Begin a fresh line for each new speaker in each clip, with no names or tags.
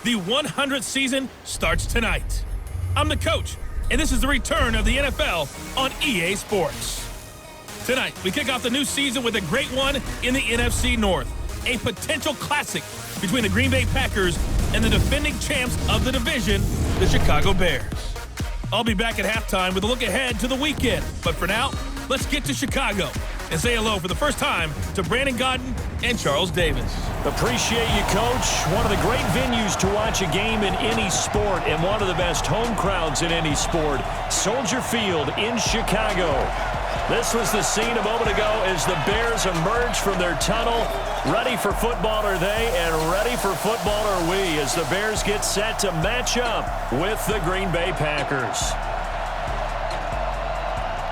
The 100th season starts tonight. I'm the coach, and this is the return of the NFL on EA Sports. Tonight, we kick off the new season with a great one in the NFC North, a potential classic between the Green Bay Packers and the defending champs of the division, the Chicago Bears. I'll be back at halftime with a look ahead to the weekend, but for now, let's get to Chicago and say hello for the first time to Brandon Gaudin and Charles Davis.
Appreciate you, Coach. One of the great venues to watch a game in any sport and one of the best home crowds in any sport, Soldier Field in Chicago. This was the scene a moment ago as the Bears emerged from their tunnel. Ready for football are they, and ready for football are we as the Bears get set to match up with the Green Bay Packers.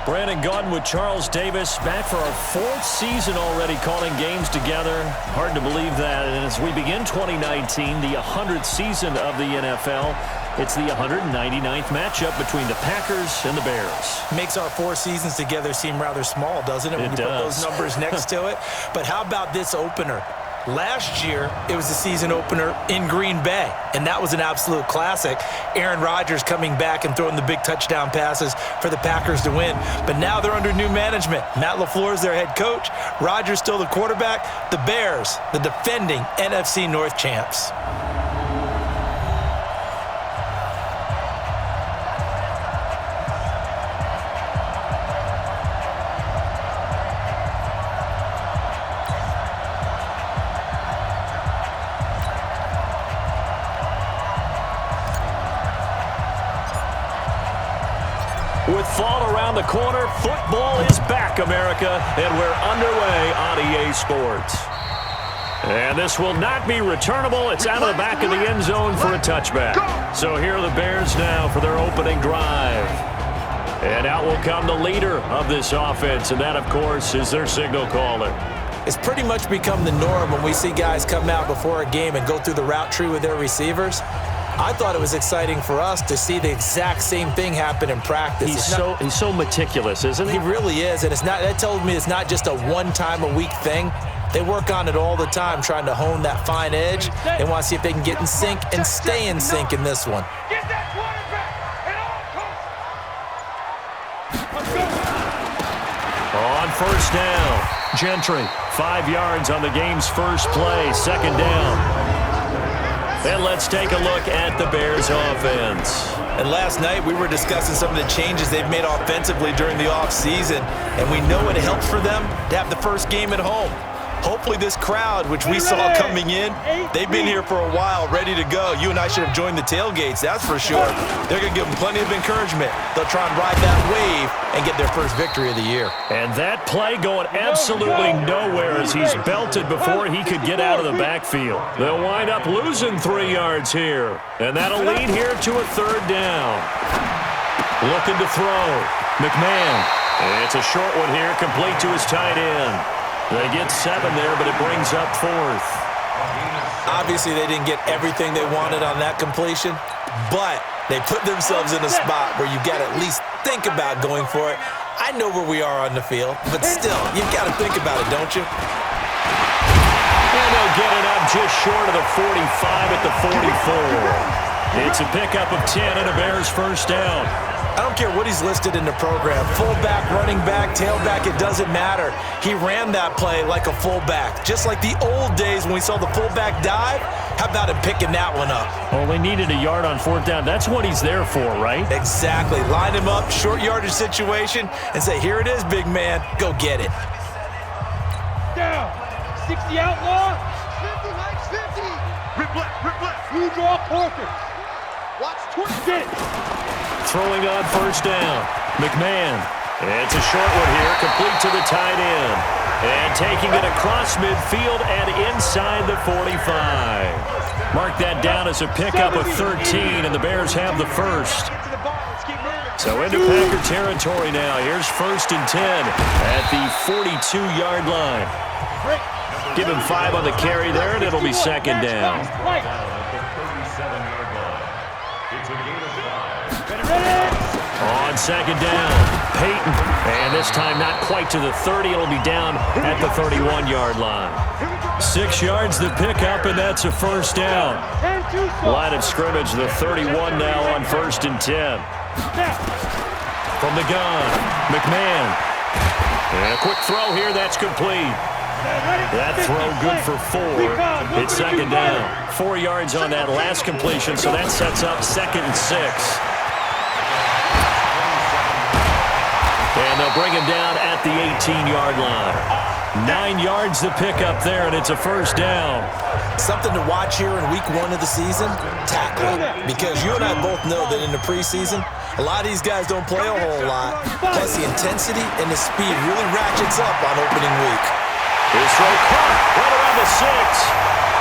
Brandon Gaudin with Charles Davis, back for our fourth season already calling games together. Hard to believe that. And as we begin 2019, the 100th season of the NFL, it's the 199th matchup between the Packers and the Bears.
Makes our 4 seasons together seem rather small, doesn't it, when you put those numbers next to it? But how about this opener? Last year, it was the season opener in Green Bay, and that was an absolute classic. Aaron Rodgers coming back and throwing the big touchdown passes for the Packers to win. But now they're under new management. Matt LaFleur is their head coach. Rodgers still the quarterback. The Bears, the defending NFC North champs.
With fall around the corner, football is back, America, and we're underway on EA Sports. And this will not be returnable. It's out of the back of the end zone for a touchback. So here are the Bears now for their opening drive. And out will come the leader of this offense, and that, of course, is their signal caller.
It's pretty much become the norm when we see guys come out before a game and go through the route tree with their receivers. I thought it was exciting for us to see the exact same thing happen in practice.
He's so meticulous, isn't he?
He really is, and that tells me it's not just a one-time-a-week thing. They work on it all the time, trying to hone that fine edge. They want to see if they can get in sync and stay in sync in this one.
On first down, Gentry, 5 yards on the game's first play, second down. And let's take a look at the Bears offense.
And last night we were discussing some of the changes they've made offensively during the offseason, and we know it helps for them to have the first game at home. Hopefully this crowd, which we saw coming in, they've been here for a while, ready to go. You and I should have joined the tailgates, that's for sure. They're going to give them plenty of encouragement. They'll try and ride that wave and get their first victory of the year.
And that play going absolutely nowhere as he's belted before he could get out of the backfield. They'll wind up losing 3 yards here. And that'll lead here to a third down. Looking to throw. McMahon. And it's a short one here, complete to his tight end. They get 7 there, but it brings up 4th.
Obviously, they didn't get everything they wanted on that completion, but they put themselves in a spot where you got to at least think about going for it. I know where we are on the field, but still, you've got to think about it, don't you?
And they'll get it up just short of the 45 at the 44. It's a pickup of 10 and a Bears first down.
I don't care what he's listed in the program. Fullback, running back, tailback, it doesn't matter. He ran that play like a fullback. Just like the old days when we saw the fullback dive. How about him picking that one up?
Only needed a yard on 4th down. That's what he's there for, right?
Exactly. Line him up, short yardage situation, and say, here it is, big man. Go get it.
Down. 60 outlaw.
50, Mike's 50.
Rip left. You draw Parker.
Watch 20.
Get it.
Throwing on first down. McMahon. It's a short one here, complete to the tight end. And taking it across midfield and inside the 45. Mark that down as a pickup of 13, and the Bears have the first. So into Packer territory now. Here's 1st and 10 at the 42-yard line. Give him 5 on the carry there, and it'll be 2nd down. On 2nd down, Peyton. And this time not quite to the 30. It'll be down at the 31-yard line. 6 yards the pickup, and that's a first down. Line of scrimmage, the 31 now on 1st and 10. From the gun, McMahon. And a quick throw here, that's complete. That throw good for 4. It's 2nd down. 4 yards on that last completion, so that sets up 2nd and 6. And they'll bring him down at the 18-yard line. 9 yards to pick up there, and it's a 1st down.
Something to watch here in week 1 of the season, tackling. Because you and I both know that in the preseason, a lot of these guys don't play a whole lot. Plus, the intensity and the speed really ratchets up on opening week.
His throw caught right around the 6.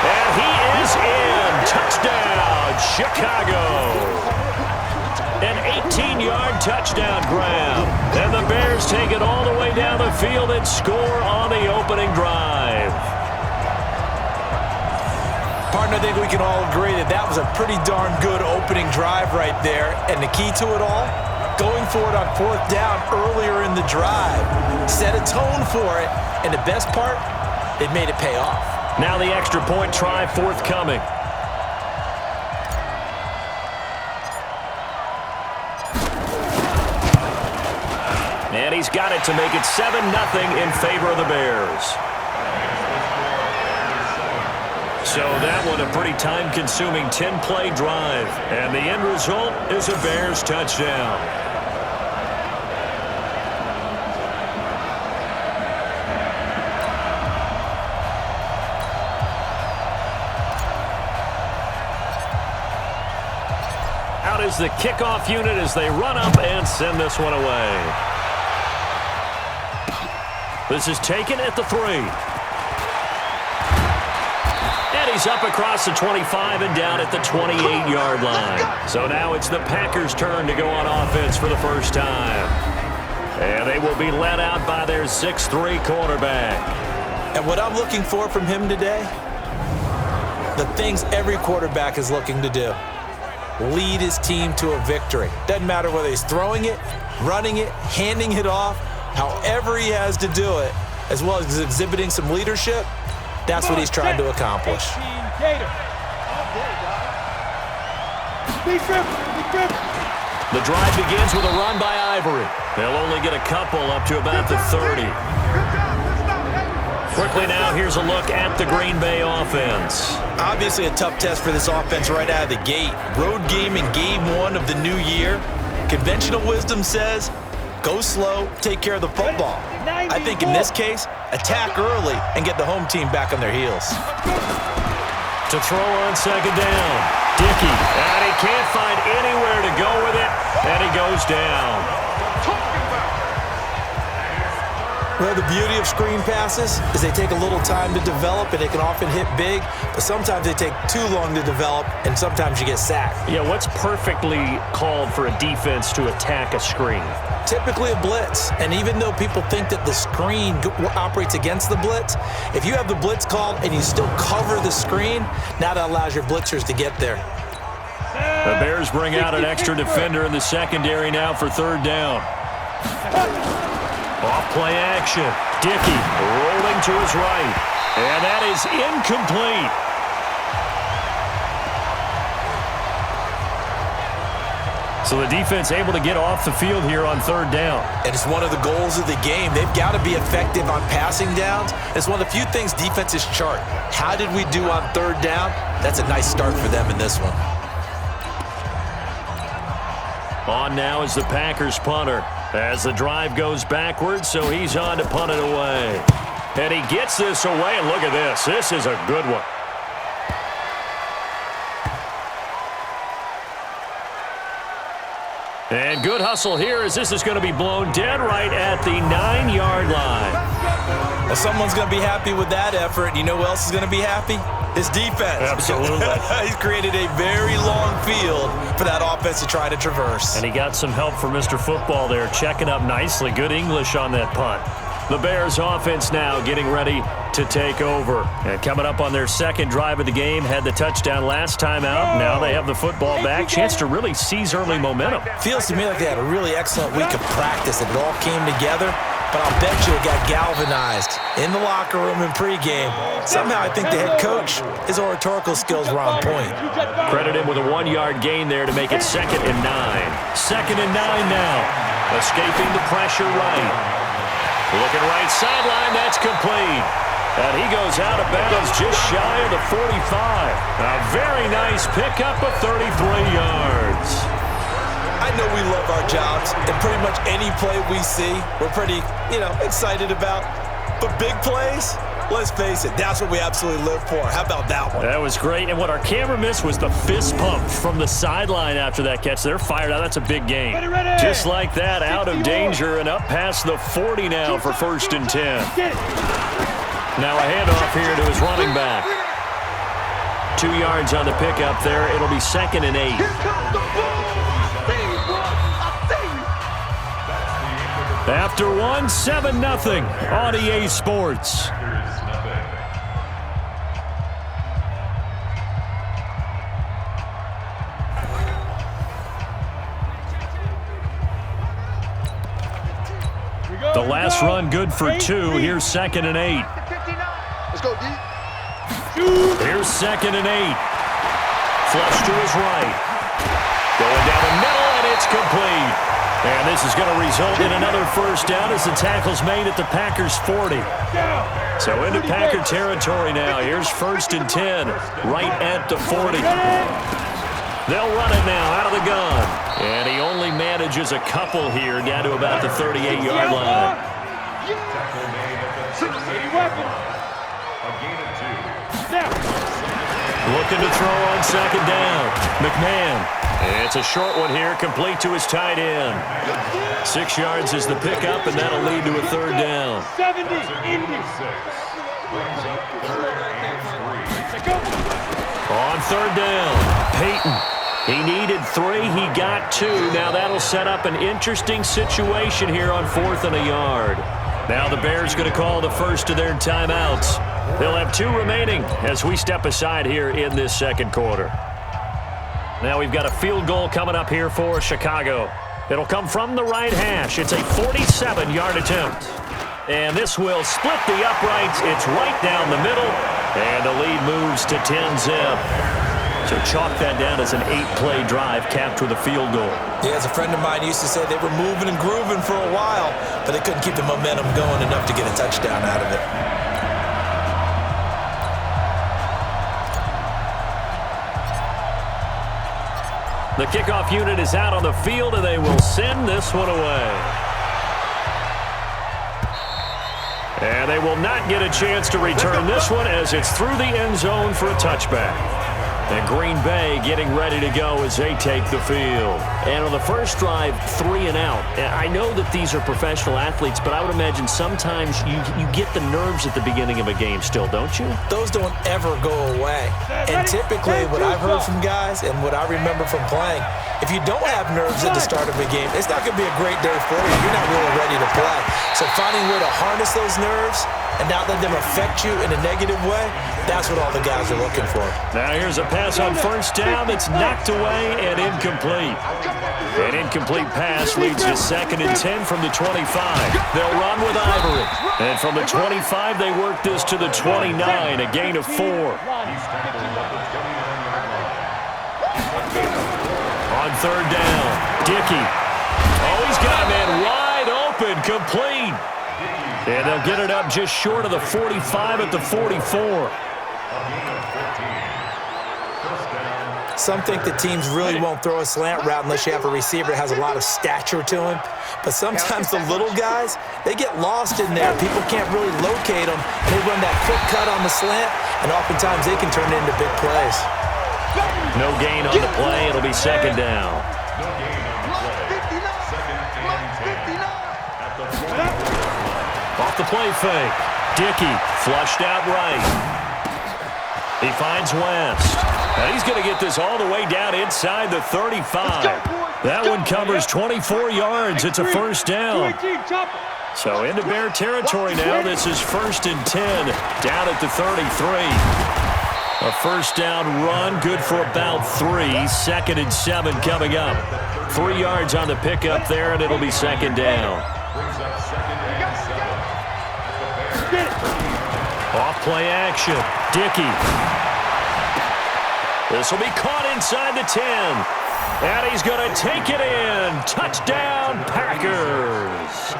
And he is in. Touchdown, Chicago. An 18-yard touchdown grab. And the Bears take it all the way down the field and score on the opening drive.
Partner, I think we can all agree that that was a pretty darn good opening drive right there. And the key to it all, going for it on 4th down earlier in the drive. Set a tone for it. And the best part, it made it pay off.
Now the extra point try forthcoming. And he's got it to make it 7-0 in favor of the Bears. So that one a pretty time-consuming 10-play drive. And the end result is a Bears touchdown. Out is the kickoff unit as they run up and send this one away. This is taken at the 3. And he's up across the 25 and down at the 28-yard line. So now it's the Packers' turn to go on offense for the first time. And they will be led out by their 6'3" quarterback.
And what I'm looking for from him today, the things every quarterback is looking to do. Lead his team to a victory. Doesn't matter whether he's throwing it, running it, handing it off, however he has to do it, as well as exhibiting some leadership, that's what he's trying to accomplish.
The drive begins with a run by Ivory. They'll only get a couple up to about the 30. Quickly now, here's a look at the Green Bay offense.
Obviously a tough test for this offense right out of the gate. Road game in game 1 of the new year. Conventional wisdom says, go slow, take care of the football. I think in this case, attack early and get the home team back on their heels.
To throw on 2nd down, Dickey. And he can't find anywhere to go with it, and he goes down.
Well, the beauty of screen passes is they take a little time to develop, and they can often hit big, but sometimes they take too long to develop, and sometimes you get sacked.
Yeah, what's perfectly called for a defense to attack a screen?
Typically a blitz, and even though people think that the screen operates against the blitz, if you have the blitz called and you still cover the screen, now that allows your blitzers to get there.
The Bears bring out an extra defender in the secondary now for 3rd down. Off play action. Dickey rolling to his right. And that is incomplete. So the defense able to get off the field here on 3rd down.
And it's one of the goals of the game. They've got to be effective on passing downs. It's one of the few things defenses chart. How did we do on 3rd down? That's a nice start for them in this one.
On now is the Packers punter. As the drive goes backwards, so he's on to punt it away. And he gets this away, and look at this. This is a good one. And good hustle here as this is going to be blown dead right at the 9-yard line.
Well, someone's going to be happy with that effort. You know who else is going to be happy? His defense.
Absolutely.
He's created a very long field for that offense to try to traverse.
And he got some help from Mr. Football there, checking up nicely. Good English on that punt. The Bears offense now getting ready to take over. And coming up on their 2nd drive of the game, had the touchdown last time out. Now they have the football back. Chance to really seize early momentum.
Feels to me like they had a really excellent week of practice, and it all came together. but I'll bet you it got galvanized in the locker room in pregame. Somehow I think the head coach, his oratorical skills were on point.
Credit him with a 1-yard gain there to make it 2nd and 9. 2nd and 9 now. Escaping the pressure right. Looking right sideline, that's complete. And he goes out of bounds just shy of the 45. A very nice pickup of 33 yards.
I know we love our jobs, and pretty much any play we see, we're pretty, excited about. But big plays, let's face it, that's what we absolutely live for. How about that one?
That was great, and what our camera missed was the fist pump from the sideline after that catch. They're fired out. That's a big gain.
Ready.
Just like that, out of danger and up past the 40 now for 1st and 10. Now a handoff here to his running back. 2 yards on the pickup there. It'll be 2nd and 8. After 1, 7-0 on EA Sports. The last run good for 2. Here's 2nd and 8.
Let's go, D.
Here's 2nd and 8. Flush to his right. Going down the middle, and it's complete. And this is going to result in another 1st down as the tackle's made at the Packers' 40. So into Packer territory now. Here's 1st and 10, right at the 40. They'll run it now out of the gun. And he only manages a couple here down to about the 38-yard line. Looking to throw on 2nd down. McMahon. It's a short one here, complete to his tight end. 6 yards is the pickup, and that'll lead to a 3rd down.
70,
On 3rd down, Peyton. He needed 3, he got 2. Now that'll set up an interesting situation here on 4th and a yard. Now the Bears going to call the first of their timeouts. They'll have 2 remaining as we step aside here in this 2nd quarter. Now we've got a field goal coming up here for Chicago. It'll come from the right hash. It's a 47-yard attempt. And this will split the uprights. It's right down the middle. And the lead moves to 10-zip. So chalk that down as an 8-play drive capped with a field goal.
Yeah, as a friend of mine used to say, they were moving and grooving for a while, but they couldn't keep the momentum going enough to get a touchdown out of it.
The kickoff unit is out on the field, and they will send this one away. And they will not get a chance to return this one as it's through the end zone for a touchback. And Green Bay getting ready to go as they take the field. And on the first drive, 3 and out. I know that these are professional athletes, but I would imagine sometimes you get the nerves at the beginning of a game still, don't you?
Those don't ever go away. And typically what I've heard from guys and what I remember from playing, if you don't have nerves at the start of a game, it's not going to be a great day for you. You're not really ready to play. So finding a way to harness those nerves and not let them affect you in a negative way, that's what all the guys are looking for.
Now here's a pass on 1st down that's knocked away and incomplete. An incomplete pass leads to 2nd and 10 from the 25. They'll run with Ivory. And from the 25, they work this to the 29, a gain of 4. On 3rd down, Dickey. Oh, he's got a man wide open, complete. And they'll get it up just short of the 45 at the 44.
Some think that teams really won't throw a slant route unless you have a receiver that has a lot of stature to him. But sometimes the little guys, they get lost in there. People can't really locate them. They run that quick cut on the slant, and oftentimes they can turn it into big plays.
No gain on the play. It'll be 2nd down. Off the play fake. Dickey flushed out right. He finds West. And he's going to get this all the way down inside the 35. That one covers 24 yards. It's a 1st down. So into Bear territory now. This is 1st and 10 down at the 33. A 1st down run, good for about 3. 2nd and 7 coming up. 3 yards on the pickup there, and it'll be 2nd down. Off play action. Dickey. This will be caught inside the 10. And he's going to take it in. Touchdown, Packers.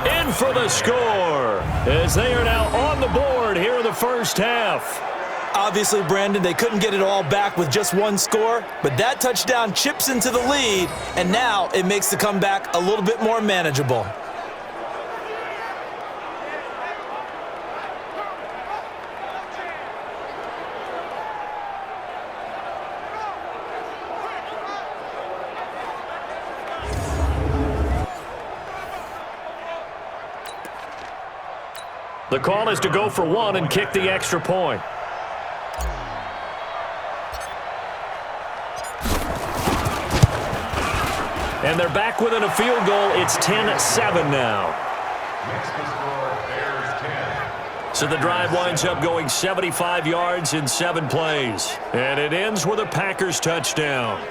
In for the score as they are now on the board here in the first half.
Obviously, Brandon, they couldn't get it all back with just one score, but that touchdown chips into the lead, and now it makes the comeback a little bit more manageable.
The call is to go for one and kick the extra point. And they're back within a field goal. It's 10-7 now. So the drive winds up going 75 yards in 7 plays. And it ends with a Packers touchdown.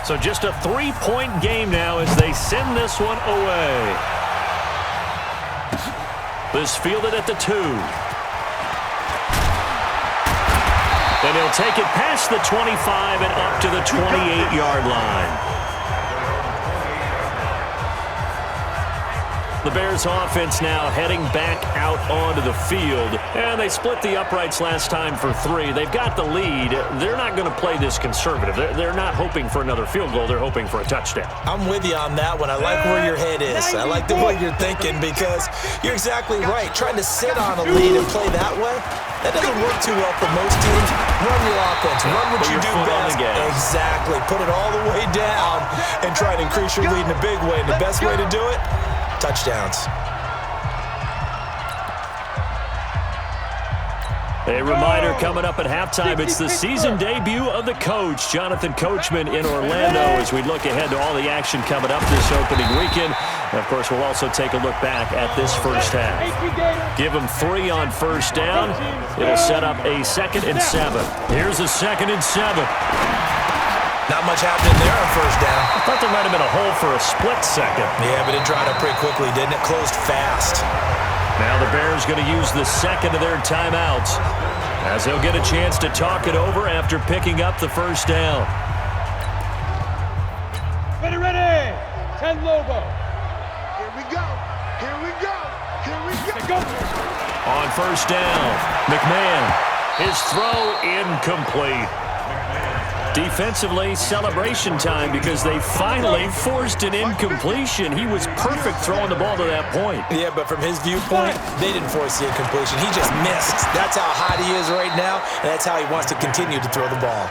So just a 3-point game now as they send this one away. This fielded at the 2. And he'll take it past the 25 and up to the 28-yard line. The Bears offense now heading back out onto the field. And they split the uprights last time for 3. They've got the lead. They're not going to play this conservative. They're not hoping for another field goal. They're hoping for a touchdown.
I'm with you on that one. I like where your head is. I like the way you're thinking because you're exactly right. Trying to sit on a lead and play that way, that doesn't work too well for most teams. Run your offense. Run what you do best. Exactly. Put it all the way down and try to increase your lead in a big way. And the best way to do it, touchdowns.
A reminder coming up at halftime. It's the season debut of the coach, Jonathan Coachman in Orlando, as we look ahead to all the action coming up this opening weekend. And of course, we'll also take a look back at this first half. Give them 3 on first down. It'll set up a 2nd and 7. Here's a 2nd and 7.
Not much happening there on first down.
I thought there might have been a hole for a split second.
Yeah, but it dried up pretty quickly, didn't it? Closed fast.
Now the Bears going to use the second of their timeouts as they'll get a chance to talk it over after picking up the first down.
Ready. 10 logo.
Here we go. Here we go. Here we go.
On first down, McMahon. His throw incomplete. Defensively, celebration time because they finally forced an incompletion. He was perfect throwing the ball to that point.
Yeah, but from his viewpoint, they didn't force the incompletion. He just missed. That's how hot he is right now, and that's how he wants to continue to throw the ball.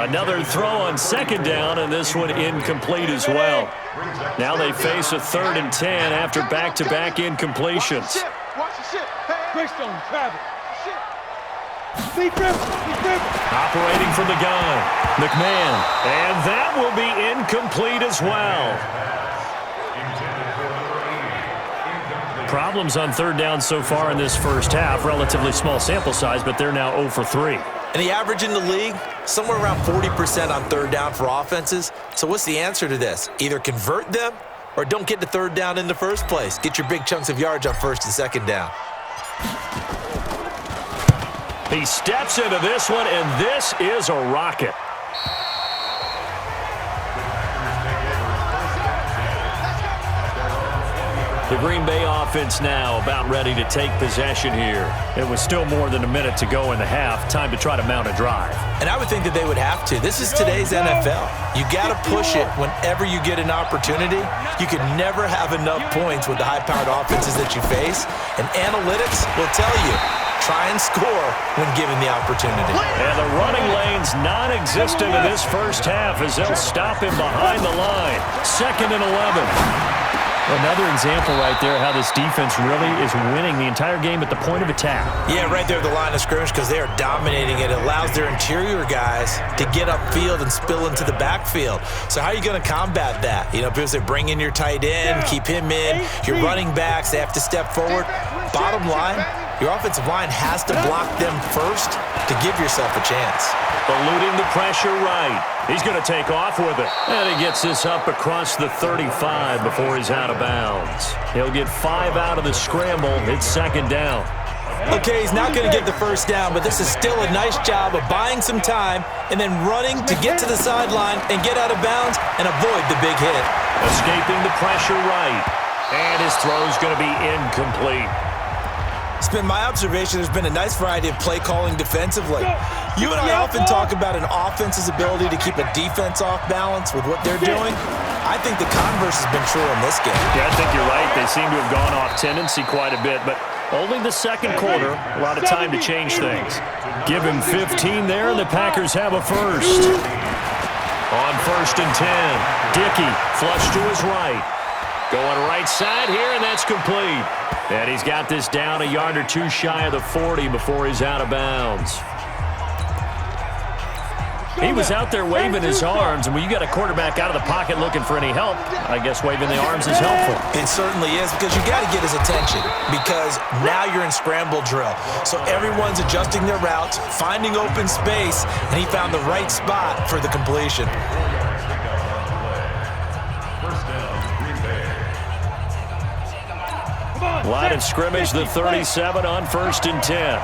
Another throw on second down, and this one incomplete as well. Now they face a 3rd and 10 after back-to-back incompletions.
Greystone, Travis.
Operating from the gun, McMahon. And that will be incomplete as well. Problems on 3rd down so far in this first half. Relatively small sample size, but they're now 0 for 3.
And the average in the league, somewhere around 40% on 3rd down for offenses. So what's the answer to this? Either convert them or don't get to 3rd down in the first place. Get your big chunks of yards on 1st and 2nd down.
He steps into this one, and this is a rocket. The Green Bay offense now about ready to take possession here. It was still more than a minute to go in the half. Time to try to mount a drive.
And I would think that they would have to. This is today's NFL. You got to push it whenever you get an opportunity. You can never have enough points with the high-powered offenses that you face. And analytics will tell you, try and score when given the opportunity.
And the running lane's non-existent in this first half as they'll stop him behind the line. 2nd and 11. Another example right there how this defense really is winning the entire game at the point of attack.
Yeah, right there at the line of scrimmage because they are dominating it. It allows their interior guys to get upfield and spill into the backfield. So how are you going to combat that? You know, because they bring in your tight end, keep him in. Your running backs, they have to step forward. Bottom line, your offensive line has to block them first to give yourself a chance.
Eluding the pressure right. He's going to take off with it. And he gets this up across the 35 before he's out of bounds. He'll get 5 out of the scramble. It's second down.
Okay, he's not going to get the first down, but this is still a nice job of buying some time and then running to get to the sideline and get out of bounds and avoid the big hit.
Escaping the pressure right. And his throw's going to be incomplete.
It's been my observation there's been a nice variety of play calling defensively. You and I often talk about an offense's ability to keep a defense off balance with what they're doing. I think the converse has been true in this game.
Yeah, I think you're right. They seem to have gone off tendency quite a bit, but only the second quarter, a lot of time to change things. Give him 15 there, and the Packers have a first. On 1st and 10, Dickey flush to his right. Going right side here, and that's complete. And he's got this down a yard or two shy of the 40 before he's out of bounds. He was out there waving his arms, and when you got a quarterback out of the pocket looking for any help, I guess waving the arms is helpful.
It certainly is, because you got to get his attention, because now you're in scramble drill. So everyone's adjusting their routes, finding open space, and he found the right spot for the completion.
Line of scrimmage, the 37 on 1st and 10.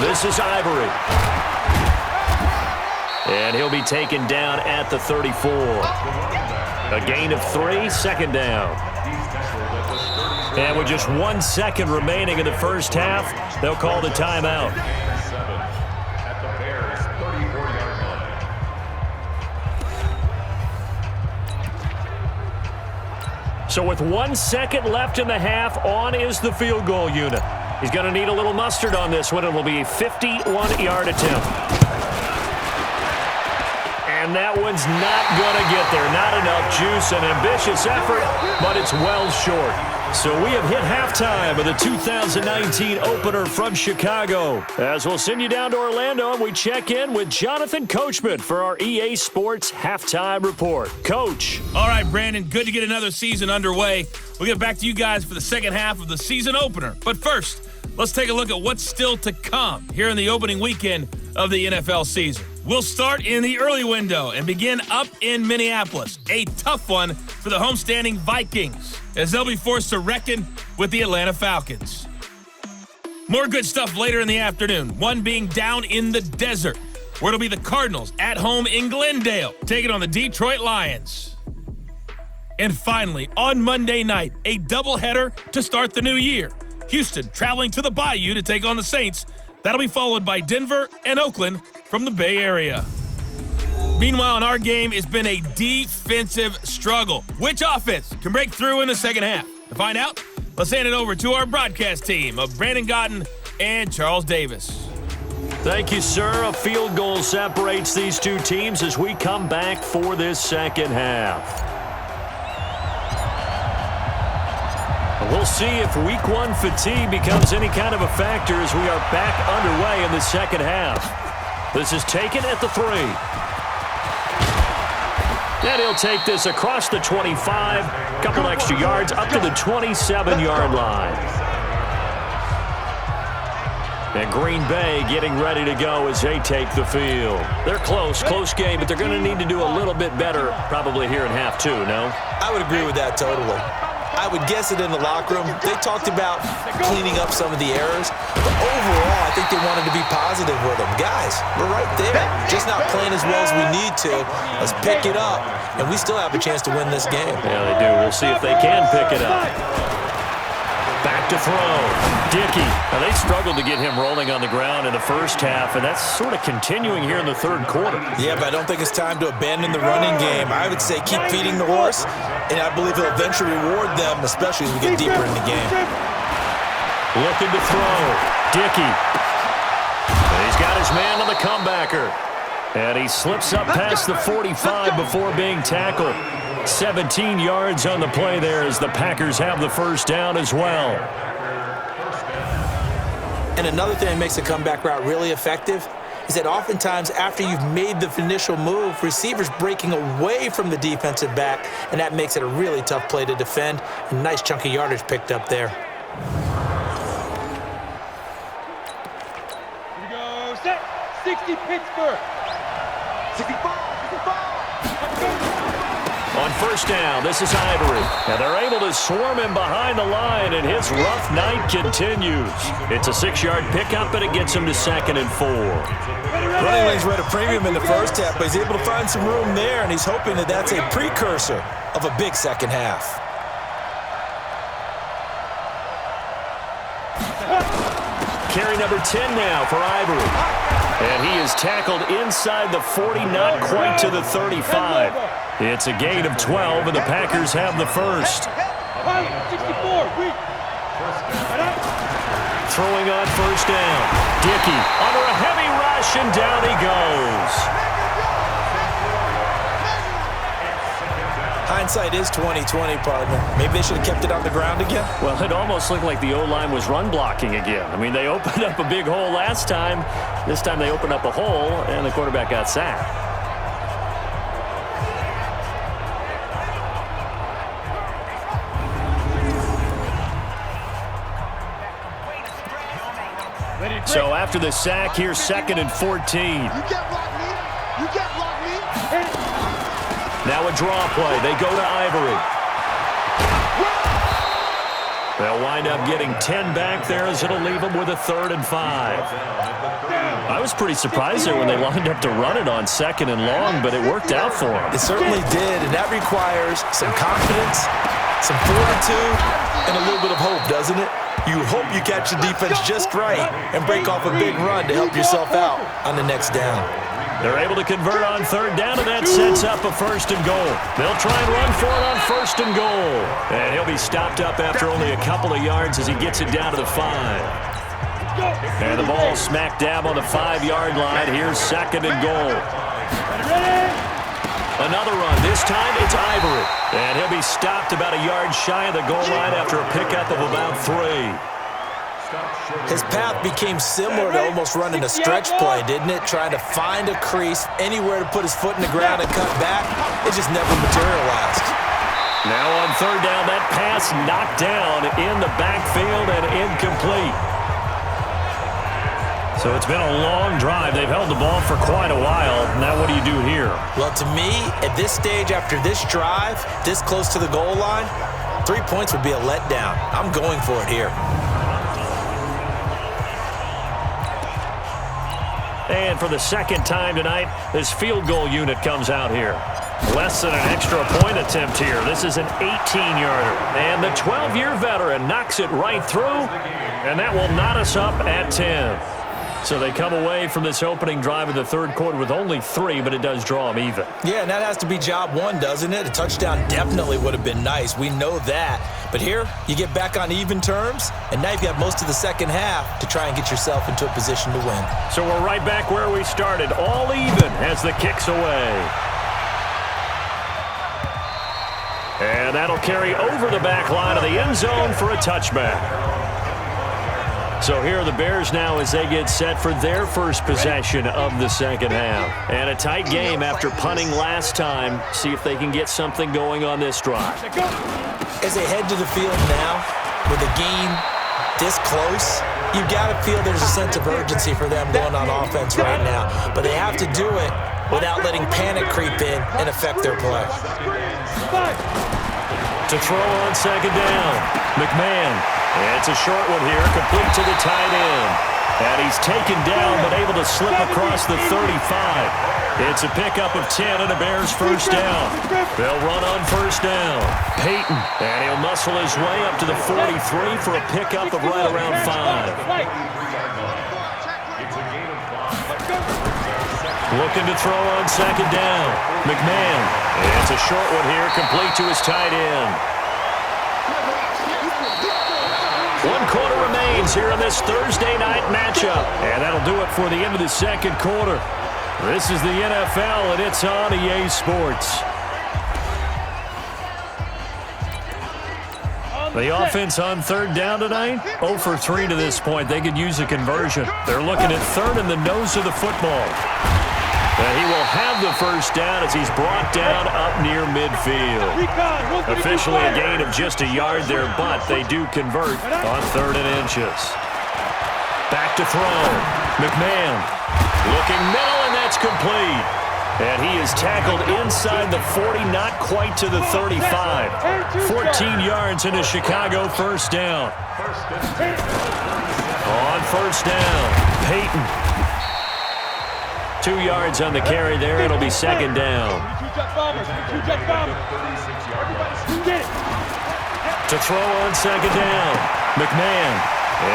This is Ivory. And he'll be taken down at the 34. A gain of 3, second down. And with just 1 second remaining in the first half, they'll call the timeout. So with 1 second left in the half, on is the field goal unit. He's going to need a little mustard on this one. It will be a 51-yard attempt. And that one's not going to get there. Not enough juice, an ambitious effort, but it's well short. So we have hit halftime of the 2019 opener from Chicago. As we'll send you down to Orlando, and we check in with Jonathan Coachman for our EA Sports Halftime Report. Coach.
All right, Brandon, good to get another season underway. We'll get back to you guys for the second half of the season opener. But first, let's take a look at what's still to come here in the opening weekend of the NFL season. We'll start in the early window and begin up in Minneapolis. A tough one for the homestanding Vikings, as they'll be forced to reckon with the Atlanta Falcons. More good stuff later in the afternoon, one being down in the desert, where it'll be the Cardinals at home in Glendale, taking on the Detroit Lions. And finally, on Monday night, a doubleheader to start the new year. Houston traveling to the Bayou to take on the Saints. That'll be followed by Denver and Oakland from the Bay Area. Meanwhile, in our game, it's been a defensive struggle. Which offense can break through in the second half? To find out, let's hand it over to our broadcast team of Brandon Gotten and Charles Davis.
Thank you, sir. A field goal separates these two teams as we come back for this second half. We'll see if week one fatigue becomes any kind of a factor as we are back underway in the second half. This is taken at the 3. And he'll take this across the 25, a couple extra yards up to the 27-yard line. And Green Bay getting ready to go as they take the field. They're close game, but they're going to need to do a little bit better probably here in half 2, no?
I would agree with that totally. I would guess it in the locker room. They talked about cleaning up some of the errors, but overall, I think they wanted to be positive with them. Guys, we're right there. Just not playing as well as we need to. Let's pick it up, and we still have a chance to win this game.
Yeah, they do. We'll see if they can pick it up. Back to throw. Dickey. Now, they struggled to get him rolling on the ground in the first half, and that's sort of continuing here in the third quarter.
Yeah, but I don't think it's time to abandon the running game. I would say keep feeding the horse, and I believe he'll eventually reward them, especially as we get deeper in the game.
Looking to throw. Dickey. And he's got his man on the comebacker. And he slips up past the 45 before being tackled. 17 yards on the play there as the Packers have the first down as well.
And another thing that makes a comeback route really effective is that oftentimes after you've made the initial move, receivers breaking away from the defensive back, and that makes it a really tough play to defend. A nice chunk of yardage picked up there.
Here we go, set, 60 Pittsburgh.
65.
On first down, this is Ivory. And they're able to swarm him behind the line, and his rough night continues. It's a 6-yard pickup, and it gets him to 2nd and 4.
Running lanes were at a premium in the first half, but he's able to find some room there, and he's hoping that that's a precursor of a big second half.
Carry number 10 now for Ivory. And he is tackled inside the 40, not quite to the 35. It's a gain of 12, and the Packers have the first.
64, weak.
Throwing on first down. Dickey under a heavy rush, and down he goes.
Hindsight is 20/20, partner. Maybe they should have kept it on the ground again.
Well, it almost looked like the O-line was run blocking again. I mean, they opened up a big hole last time. This time they opened up a hole, and the quarterback got sacked. So after the sack, here's 2nd and 14.
You can't block me. You can't block me.
Now a draw play. They go to Ivory. They'll wind up getting 10 back there as it'll leave them with a 3rd and 5. I was pretty surprised there when they lined up to run it on 2nd and long, but it worked out for them.
It certainly did, and that requires some confidence, some fortitude, and a little bit of hope, doesn't it? You hope you catch the defense just right and break off a big run to help yourself out on the next down.
They're able to convert on 3rd down, and that sets up a 1st and goal. They'll try and run for it on 1st and goal. And he'll be stopped up after only a couple of yards as he gets it down to the 5. And the ball smack dab on the 5-yard line. Here's 2nd and goal. Another run. This time it's Ivory. And he'll be stopped about a yard shy of the goal line after a pickup of about 3.
His path became similar to almost running a stretch play, didn't it? Trying to find a crease, anywhere to put his foot in the ground and cut back. It just never materialized.
Now on 3rd down, that pass knocked down in the backfield and incomplete. So it's been a long drive. They've held the ball for quite a while. Now what do you do here?
Well, to me, at this stage, after this drive, this close to the goal line, 3 points would be a letdown. I'm going for it here.
And for the 2nd time tonight, this field goal unit comes out here. Less than an extra point attempt here. This is an 18-yarder. And the 12-year veteran knocks it right through, and that will knot us up at 10. So they come away from this opening drive of the 3rd quarter with only 3, but it does draw them even.
Yeah, and that has to be job 1, doesn't it? A touchdown definitely would have been nice. We know that. But here, you get back on even terms, and now you've got most of the second half to try and get yourself into a position to win.
So we're right back where we started, all even as the kick's away. And that'll carry over the back line of the end zone for a touchback. So here are the Bears now as they get set for their first possession of the second half. And a tight game after punting last time. See if they can get something going on this drive.
As they head to the field now, with the game this close, you've got to feel there's a sense of urgency for them going on offense right now. But they have to do it without letting panic creep in and affect their play.
To throw on 2nd down, McMahon. It's a short one here, complete to the tight end. And he's taken down, but able to slip across the 35. It's a pickup of 10 and a Bears first down. They'll run on first down. Peyton, and he'll muscle his way up to the 43 for a pickup of right around 5. Looking to throw on 2nd down. McMahon. It's a short one here, complete to his tight end. 1 quarter remains here in this Thursday night matchup. And that'll do it for the end of the 2nd quarter. This is the NFL, and it's on EA Sports. The offense on third down tonight, 0 for 3 to this point. They could use a conversion. They're looking at third in the nose of the football. And he will have the first down as he's brought down up near midfield. Officially a gain of just a yard there, but they do convert on 3rd and inches. Back to throw. McMahon looking middle, and that's complete. And he is tackled inside the 40, not quite to the 35. 14 yards into Chicago, first down. On first down, Peyton. 2 yards on the carry there. It'll be second down. To throw on second down, McMahon.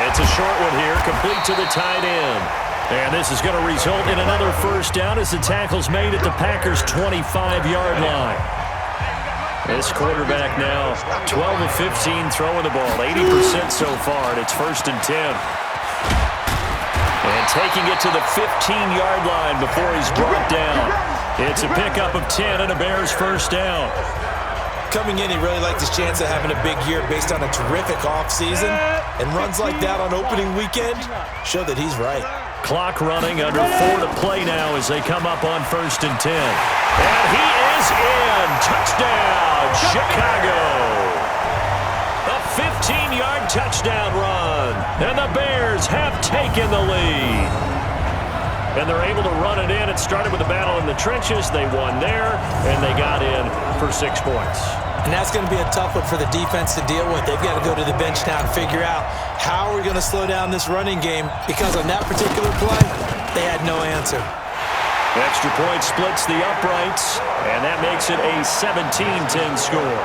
It's a short one here, complete to the tight end. And this is going to result in another first down as the tackle's made at the Packers' 25-yard line. This quarterback now 12 of 15 throwing the ball, 80% so far, and it's 1st and 10. And taking it to the 15-yard line before he's brought down. It's a pickup of 10 and a Bears first down.
Coming in, he really liked his chance of having a big year based on a terrific offseason. And runs like that on opening weekend show that he's right.
Clock running, under 4 to play now as they come up on 1st and 10. And he is in. Touchdown, Chicago. A 15-yard touchdown run. And the Bears have taken the lead. And they're able to run it in. It started with a battle in the trenches. They won there, and they got in for 6 points.
And that's going to be a tough one for the defense to deal with. They've got to go to the bench now and figure out how we're going to slow down this running game, because on that particular play, they had no answer.
Extra point splits the uprights, and that makes it a 17-10 score.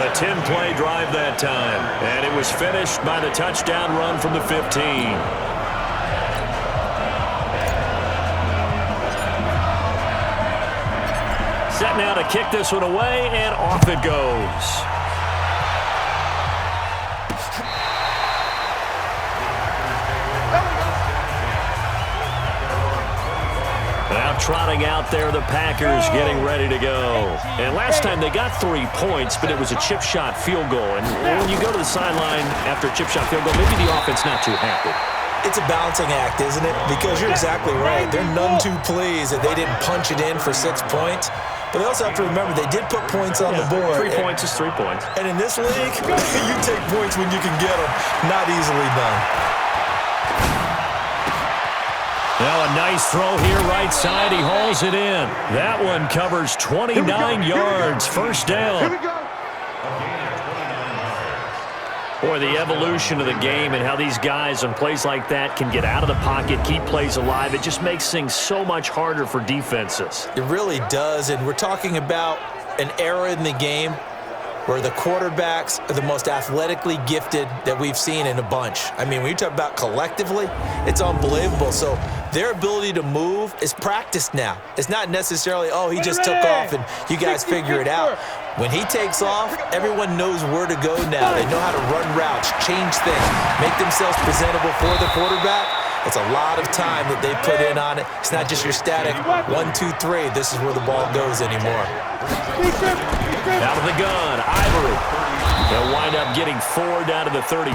A 10-play drive that time, and it was finished by the touchdown run from the 15. Set now to kick this one away, and off it goes. Now trotting out there, the Packers getting ready to go. And last time they got 3 points, but it was a chip shot field goal. And when you go to the sideline after a chip shot field goal, maybe the offense not too happy.
It's a balancing act, isn't it? Because you're exactly right. They're none too pleased that they didn't punch it in for 6 points. But they also have to remember they did put points on the board.
3 points is 3 points.
And in this league, you take points when you can get them. Not easily done.
Now a nice throw here right side. He hauls it in. That one covers 29 yards. First down. Boy, the evolution of the game and how these guys on plays like that can get out of the pocket, keep plays alive, it just makes things so much harder for defenses.
It really does, and we're talking about an era in the game where the quarterbacks are the most athletically gifted that we've seen in a bunch. I mean, when you talk about collectively, it's unbelievable. So their ability to move is practiced now. It's not necessarily, oh, he just took off and you guys figure it out. When he takes off, everyone knows where to go now. They know how to run routes, change things, make themselves presentable for the quarterback. It's a lot of time that they put in on it. It's not just your static 1, 2, 3. This is where the ball goes anymore.
Out of the gun, Ivory. They'll wind up getting 4 down to the 36.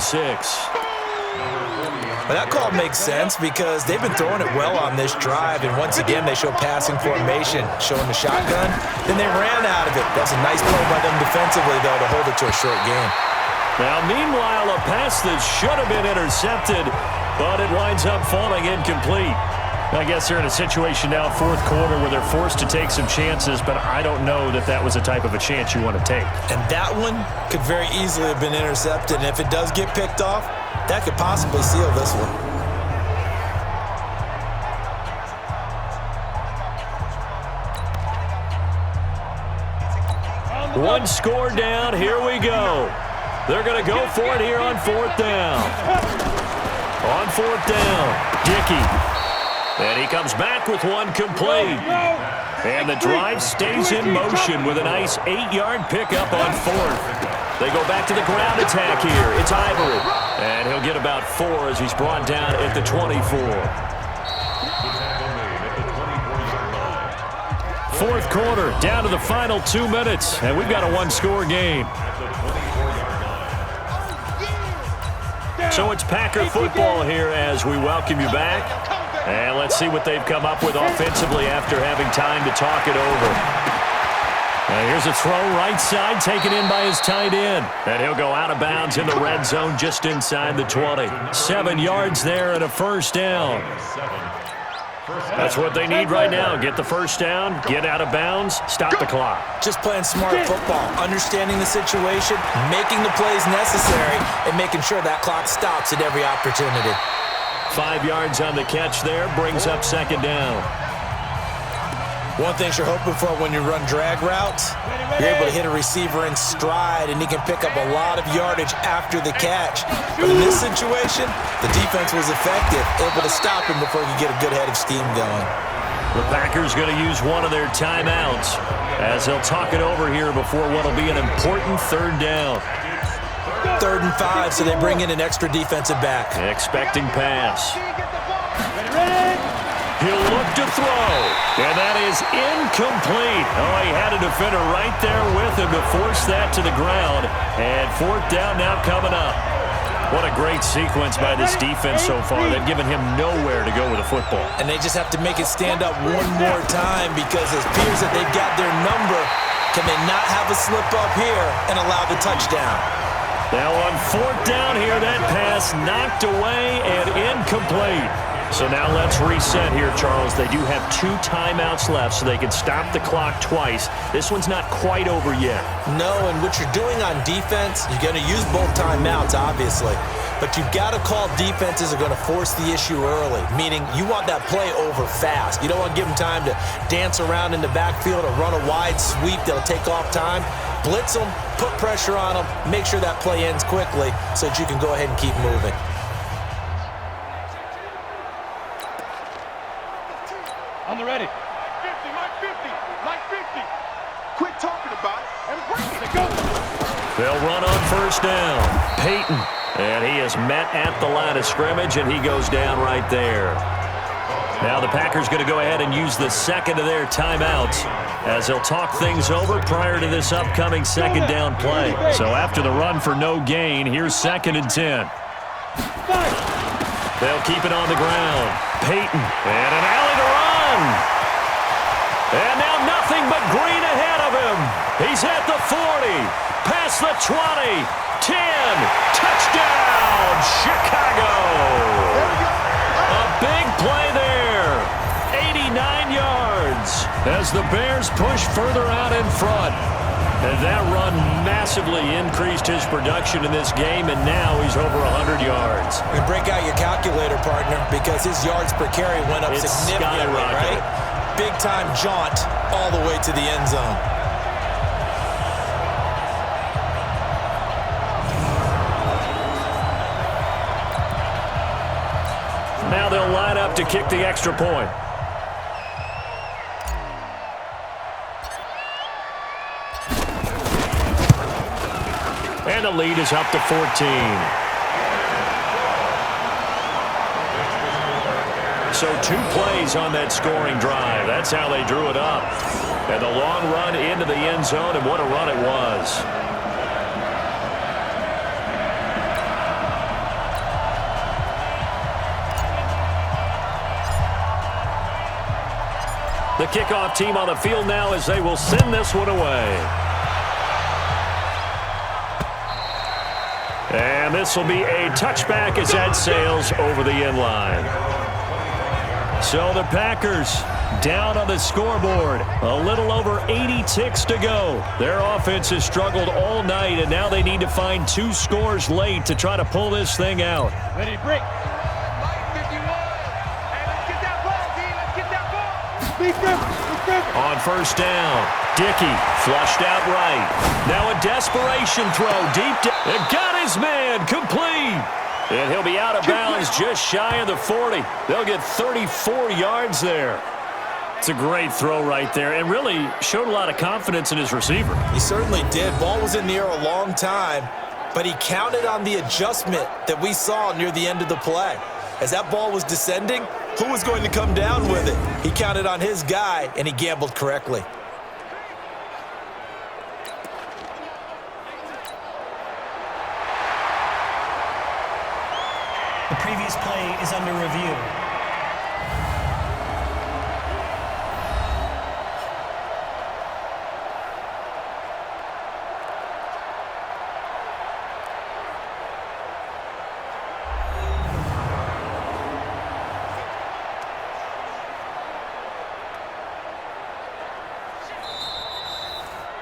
Well, that call makes sense because they've been throwing it well on this drive, and once again they show passing formation, showing the shotgun. Then they ran out of it. That's a nice play by them defensively, though, to hold it to a short game.
Now, meanwhile, a pass that should have been intercepted, but it winds up falling incomplete. I guess they're in a situation now, fourth quarter, where they're forced to take some chances, but I don't know that that was the type of a chance you want to take.
And that one could very easily have been intercepted, and if it does get picked off, that could possibly seal this one.
One score down, here we go. They're going to go for it here on 4th down. On 4th down, Dickey. And he comes back with one complete. And the drive stays in motion with a nice 8-yard pickup on 4th. They go back to the ground attack here. It's Ivory. And he'll get about 4 as he's brought down at the 24. Fourth quarter, down to the final 2 minutes. And we've got a one-score game. So it's Packer football here as we welcome you back. And let's see what they've come up with offensively after having time to talk it over. Here's a throw right side taken in by his tight end. And he'll go out of bounds in the red zone just inside the 20. 7 yards there and a first down. That's what they need right now. Get the first down, get out of bounds, stop the clock.
Just playing smart football, understanding the situation, making the plays necessary, and making sure that clock stops at every opportunity.
5 yards on the catch there, brings up second down.
One thing you're hoping for when you run drag routes, you're able to hit a receiver in stride, and he can pick up a lot of yardage after the catch. But in this situation, the defense was effective, able to stop him before he could get a good head of steam going.
The Packers going to use one of their timeouts as they'll talk it over here before what will be an important third down.
3rd and 5, so they bring in an extra defensive back.
Expecting pass. He'll look to throw, and that is incomplete. Oh, he had a defender right there with him to force that to the ground. And 4th down now coming up. What a great sequence by this defense so far. They've given him nowhere to go with the football.
And they just have to make it stand up one more time because it appears that they've got their number. Can they not have a slip up here and allow the touchdown?
Now on 4th down here, that pass knocked away and incomplete. So now let's reset here, Charles. They do have 2 timeouts left, so they can stop the clock twice. This one's not quite over yet.
No, and what you're doing on defense, you're going to use both timeouts, obviously. But you've got to call defenses are going to force the issue early, meaning you want that play over fast. You don't want to give them time to dance around in the backfield or run a wide sweep that'll take off time. Blitz them, put pressure on them, make sure that play ends quickly so that you can go ahead and keep moving.
On the ready.
50, like 50, like 50. Quit talking about it and bring it.
Go.
They'll run on first down. Peyton. And he is met at the line of scrimmage, and he goes down right there. Now the Packers going to go ahead and use the second of their timeouts as they'll talk things over prior to this upcoming second down play. So after the run for no gain, here's 2nd and 10. They'll keep it on the ground. Peyton. And an alley to run. And now nothing but green ahead of him. He's at the 40, past the 20, 10, touchdown, Chicago. A big play there, 89 yards as the Bears push further out in front. And that run massively increased his production in this game, and now he's over 100 yards.
You break out your calculator, partner, because his yards per carry went up significantly, right? Big-time jaunt all the way to the end zone.
Now they'll line up to kick the extra point. And the lead is up to 14. So 2 plays on that scoring drive. That's how they drew it up. And the long run into the end zone, and what a run it was. The kickoff team on the field now as they will send this one away. And this will be a touchback as that sails over the end line. So the Packers down on the scoreboard. A little over 80 ticks to go. Their offense has struggled all night, and now they need to find 2 scores late to try to pull this thing out.
Ready to break.
On first down, Dickey flushed out right. Now a desperation throw deep down. It got his man complete. And he'll be out of bounds just shy of the 40. They'll get 34 yards there. It's a great throw right there and really showed a lot of confidence in his receiver.
He certainly did. Ball was in the air a long time, but he counted on the adjustment that we saw near the end of the play. As that ball was descending, who was going to come down with it? He counted on his guy, and he gambled correctly.
The previous play is under review.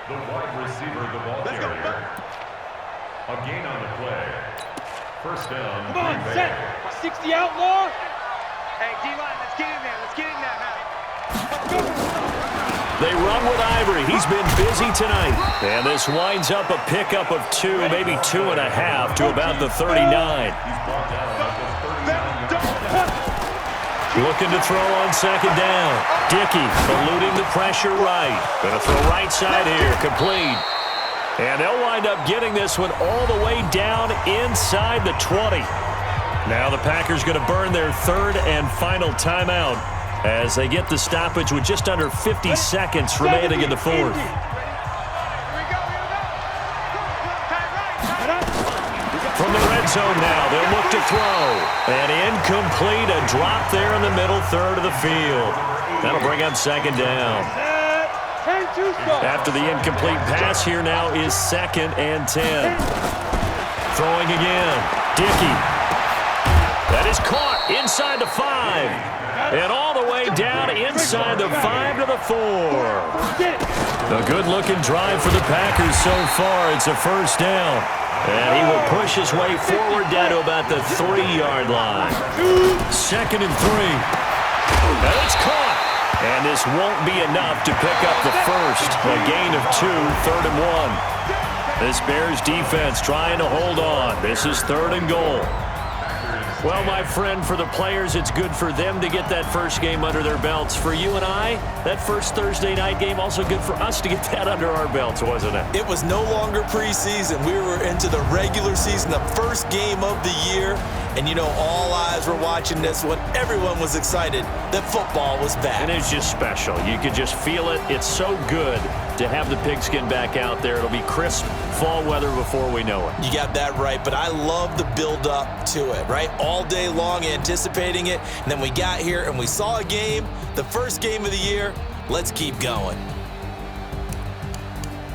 The wide receiver, the ball carrier. A gain on the play. First down.
Come on, set. 60 outlaw.
Hey, D-line, let's get in there. Let's get in there now.
They run with Ivory. He's been busy tonight. And this winds up a pickup of 2, maybe 2.5 to about the 39.
He's brought down at the 39.
Looking to throw on second down. Dickey eluding the pressure right. Going to throw right side here. Complete. And they'll wind up getting this one all the way down inside the 20. Now the Packers going to burn their third and final timeout as they get the stoppage with just under 50 seconds remaining in the fourth. From the red zone now, they'll look to throw. And incomplete, a drop there in the middle third of the field. That'll bring up second down. After the incomplete pass, here now is 2nd and 10. Throwing again. Dickey. That is caught inside the 5. And all the way down inside the 5 to the 4. A good-looking drive for the Packers so far. It's a first down. And he will push his way forward down to about the 3-yard line. 2nd and 3. And it's caught. And this won't be enough to pick up the first. A gain of 2, 3rd and 1. This Bears defense trying to hold on. This is 3rd and goal. Well, my friend, for the players, it's good for them to get that first game under their belts. For you and I, that first Thursday night game, also good for us to get that under our belts, wasn't it?
It was no longer preseason. We were into the regular season, the first game of the year. And, you know, all eyes were watching this one. Everyone was excited that football was back.
And it's just special. You could just feel it. It's so good to have the pigskin back out there. It'll be crisp fall weather before we know it.
You got that right, but I love the build-up to it, right? All day long anticipating it, and then we got here and we saw a game, the first game of the year. Let's keep going.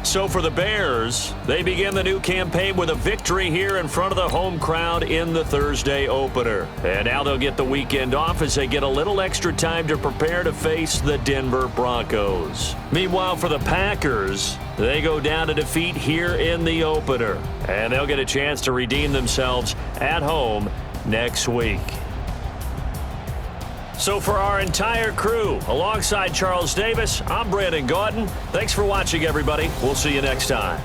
So for the Bears, they begin the new campaign with a victory here in front of the home crowd in the Thursday opener. And now they'll get the weekend off as they get a little extra time to prepare to face the Denver Broncos. Meanwhile, for the Packers, they go down to defeat here in the opener. And they'll get a chance to redeem themselves at home next week. So for our entire crew, alongside Charles Davis, I'm Brandon Gautin. Thanks for watching, everybody. We'll see you next time.